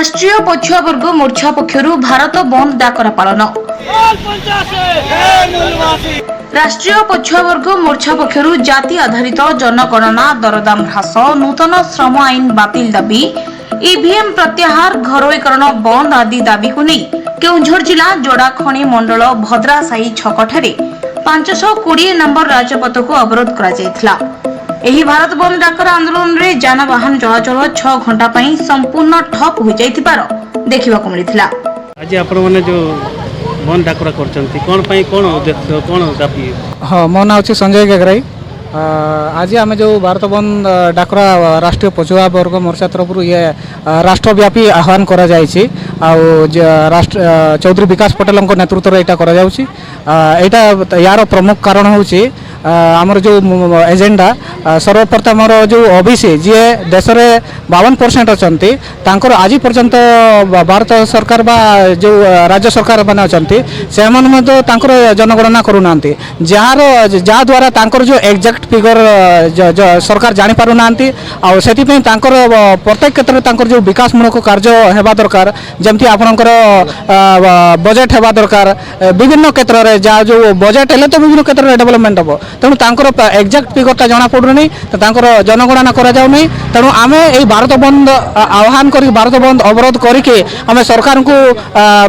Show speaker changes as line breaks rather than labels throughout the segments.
राष्ट्रीय पछुआ वर्ग मोर्चा पक्षर भारत बंद डाकरा पालन। राष्ट्रीय पछुआ वर्ग मोर्चा पक्षर जाति आधारित जनगणना दरदाम ह्रास नूतन श्रम आईन बातिल दाबी ईवीएम प्रत्याहार घरोईकरण बंद आदि दाबी को नहीं केउंझर जिला जोड़ाखणी मंडल भद्रासाही छकठारे 520 नंबर राजपथ को अवरोध करा एही भारत बंद डाकर आंदोलन रे जानवाहन चलाचल 6 घंटा पई संपूर्ण ठप हो जाइथिबार देखिबाको मिलिथिला।
आज आपण माने जो बंद डाकरा करचंती कोन पई कोन उद्देश्य कोन दाबी?
हां मो ना अछि संजय गेगराई। आज आम जो भारत बंद डाकरा राष्ट्रीय पछुआ वर्ग मोर्चा तरफ ये राष्ट्रव्यापी आह्वान करा जायछि राष्ट्र चौधरी विकास पटेल नेतृत्व एटा करा जाउछि। एटा यार प्रमुख कारण होछि आमर जो एजेंडा सर्वप्रथम जो ओबीसी जी देश में 52% अच्छी तांकर आज पर्यंत भारत सरकार बा जो राज्य सरकार मैंने अच्छा जनगणना करूना जहाँ द्वारा तांकर जो एक्जाक्ट फिगर सरकार जानी पारुना से प्रत्येक क्षेत्र में जो विकासमूलक कार्य हेबा दरकार जमती आपणकर बजेट हेबा दरकार विभिन्न क्षेत्र में जहाँ जो बजेट हेले तो विभिन्न क्षेत्र में डेवलपमेंट हम तेणु तांकर एक्जाक्ट फिगरटा जना पड़ुनी तांकर जनगणना करा जाउ नहीं तेणु आमे एई भारत बंद आह्वान करी भारत बंद अवरोध करके आमे सरकार को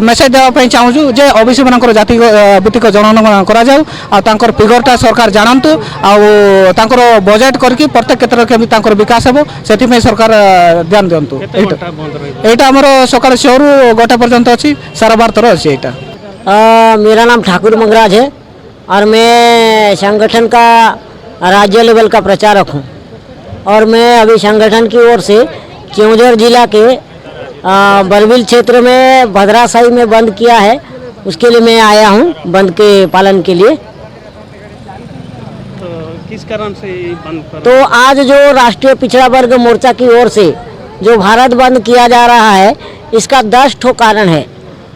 मेसेज देवा पई चाहूछु जे ओबीसी मानकर जाति भित्तिक जनगणना करा जाउ आ तांकर फिगरटा सरकार जानंतु आ तांकर बजेट करके प्रत्येक क्षेत्र के तांकर विकास हेबो सेति में सरकार ध्यान दियंतु। एटा हमर सकाळ 6 रु 1 पर्यंत अछि सारा भारत रो अछि। एटा
मेरा नाम ठाकुर मंगराज है और मैं संगठन का राज्य लेवल का प्रचारक हूँ और मैं अभी संगठन की ओर से केउंझर जिला के बरबिल क्षेत्र में भद्रासाही में बंद किया है, उसके लिए मैं आया हूँ बंद के पालन के लिए।
तो किस कारण से बंद कर?
तो आज जो राष्ट्रीय पिछड़ा वर्ग मोर्चा की ओर से जो भारत बंद किया जा रहा है इसका 10 ठो कारण है।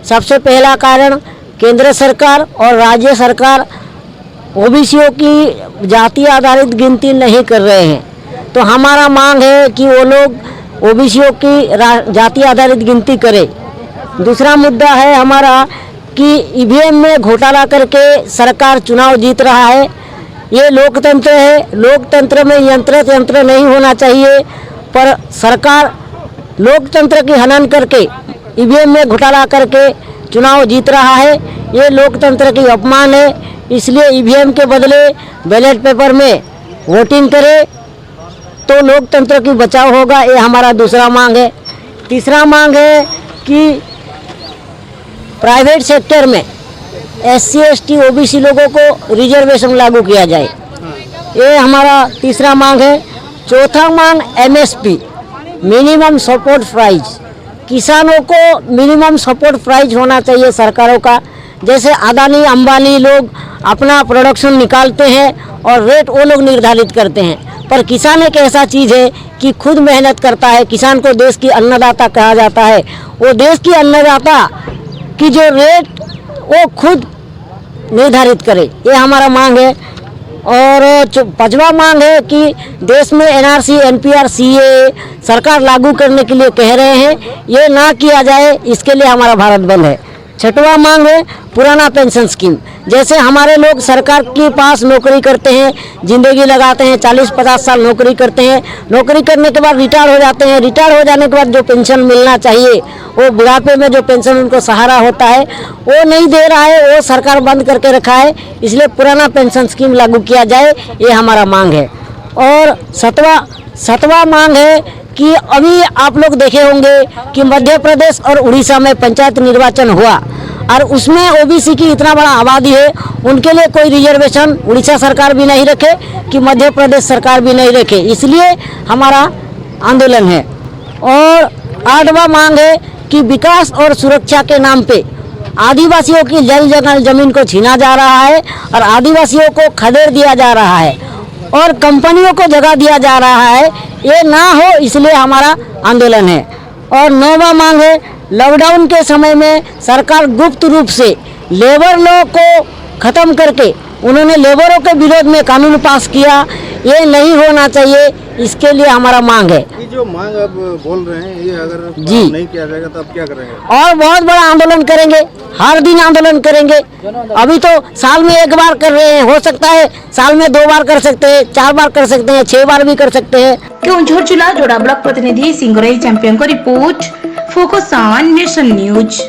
सबसे पहला कारण केंद्र सरकार और राज्य सरकार ओबीसीओ की जाति आधारित गिनती नहीं कर रहे हैं, तो हमारा मांग है कि वो लोग ओबीसीओ की जाति आधारित गिनती करें। दूसरा मुद्दा है हमारा कि ईवीएम में घोटाला करके सरकार चुनाव जीत रहा है। ये लोकतंत्र है, लोकतंत्र में यंत्र नहीं होना चाहिए, पर सरकार लोकतंत्र की हनन करके ईवीएम में घोटाला करके चुनाव जीत रहा है। ये लोकतंत्र की अपमान है, इसलिए ईवीएम के बदले बैलेट पेपर में वोटिंग करे तो लोकतंत्र की बचाव होगा। ये हमारा दूसरा मांग है। तीसरा मांग है कि प्राइवेट सेक्टर में एससी एसटी ओबीसी लोगों को रिजर्वेशन लागू किया जाए, ये हमारा तीसरा मांग है। चौथा मांग एमएसपी मिनिमम सपोर्ट प्राइस, किसानों को मिनिमम सपोर्ट प्राइस होना चाहिए सरकारों का। जैसे अदानी अंबानी लोग अपना प्रोडक्शन निकालते हैं और रेट वो लोग निर्धारित करते हैं, पर किसान एक ऐसा चीज़ है कि खुद मेहनत करता है। किसान को देश की अन्नदाता कहा जाता है। वो देश की अन्नदाता की जो रेट वो खुद निर्धारित करे, ये हमारा मांग है। और पांचवा मांग है कि देश में एनआरसी एनपीआर सीए सरकार लागू करने के लिए कह रहे हैं, ये ना किया जाए, इसके लिए हमारा भारत बंद है। छठवां मांग है पुराना पेंशन स्कीम। जैसे हमारे लोग सरकार के पास नौकरी करते हैं, जिंदगी लगाते हैं, 40-50 साल नौकरी करते हैं, नौकरी करने के बाद रिटायर हो जाते हैं। रिटायर हो जाने के बाद जो पेंशन मिलना चाहिए, वो बुढ़ापे में जो पेंशन उनको सहारा होता है वो नहीं दे रहा है, वो सरकार बंद करके रखा है। इसलिए पुराना पेंशन स्कीम लागू किया जाए, ये हमारा मांग है। और सतवां मांग है कि अभी आप लोग देखे होंगे कि मध्य प्रदेश और उड़ीसा में पंचायत निर्वाचन हुआ और उसमें ओबीसी की इतना बड़ा आबादी है, उनके लिए कोई रिजर्वेशन उड़ीसा सरकार भी नहीं रखे कि मध्य प्रदेश सरकार भी नहीं रखे, इसलिए हमारा आंदोलन है। और 8वां मांग है कि विकास और सुरक्षा के नाम पे आदिवासियों की जमीन को छीना जा रहा है और आदिवासियों को खदेड़ दिया जा रहा है और कंपनियों को जगह दिया जा रहा है, ये ना हो, इसलिए हमारा आंदोलन है। और 9वां मांग है लॉकडाउन के समय में सरकार गुप्त रूप से लेबर लॉ को ख़त्म करके उन्होंने लेबरों के विरोध में कानून पास किया, ये नहीं होना चाहिए, इसके लिए हमारा मांग है।
ये जो मांग आप बोल रहे हैं, ये अगर
जी।
नहीं किया जाएगा तो आप क्या करेंगे?
और बहुत बड़ा आंदोलन करेंगे, हर दिन आंदोलन करेंगे। अभी तो साल में एक बार कर रहे हैं, हो सकता है साल में 2 बार कर सकते हैं, 4 बार कर सकते हैं, 6 बार भी कर सकते हैं।
केउंझर जिला जोड़ा ब्लॉक प्रतिनिधि सिंगरई चैंपियन को report, focus on nation news.